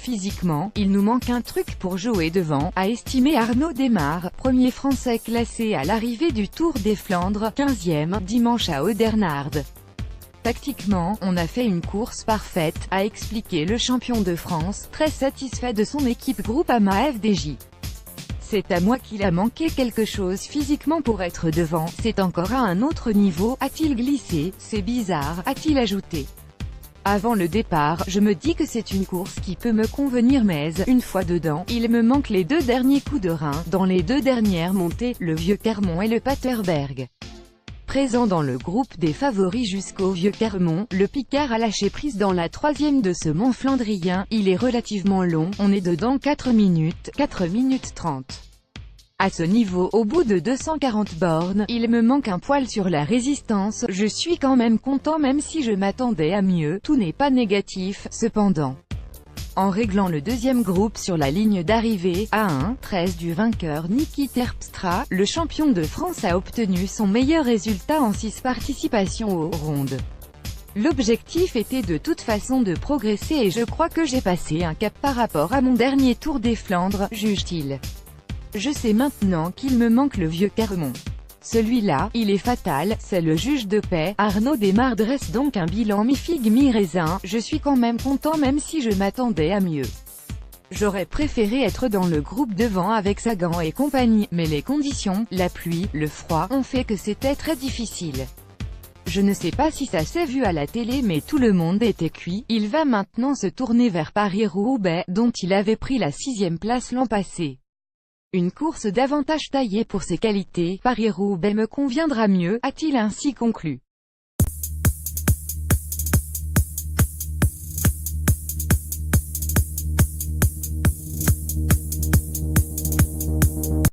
Physiquement, il nous manque un truc pour jouer devant, a estimé Arnaud Démare, premier Français classé à l'arrivée du Tour des Flandres, 15e, dimanche à Oudenaarde. Tactiquement, on a fait une course parfaite, a expliqué le champion de France, très satisfait de son équipe Groupama FDJ. C'est à moi qu'il a manqué quelque chose physiquement pour être devant, c'est encore à un autre niveau, a-t-il glissé, c'est bizarre, a-t-il ajouté. Avant le départ, je me dis que c'est une course qui peut me convenir mais, une fois dedans, il me manque les 2 derniers coups de rein, dans les 2 dernières montées, le Vieux Carmont et le Paterberg. Présent dans le groupe des favoris jusqu'au Vieux Carmont, le Picard a lâché prise dans la 3e de ce mont flandrien, il est relativement long, on est dedans 4 minutes 30. À ce niveau, au bout de 240 bornes, il me manque un poil sur la résistance, je suis quand même content même si je m'attendais à mieux, tout n'est pas négatif, cependant. En réglant le 2e groupe sur la ligne d'arrivée, à 1,13 du vainqueur Niki Terpstra, le champion de France a obtenu son meilleur résultat en 6 participations aux rondes. L'objectif était de toute façon de progresser et je crois que j'ai passé un cap par rapport à mon dernier Tour des Flandres, juge-t-il. Je sais maintenant qu'il me manque le Vieux Carmont. Celui-là, il est fatal, c'est le juge de paix. Arnaud Démare dresse donc un bilan mi-figue mi-raisin, je suis quand même content même si je m'attendais à mieux. J'aurais préféré être dans le groupe devant avec Sagan et compagnie, mais les conditions, la pluie, le froid, ont fait que c'était très difficile. Je ne sais pas si ça s'est vu à la télé mais tout le monde était cuit, il va maintenant se tourner vers Paris-Roubaix, dont il avait pris la 6e place l'an passé. Une course davantage taillée pour ses qualités, Paris-Roubaix me conviendra mieux, a-t-il ainsi conclu.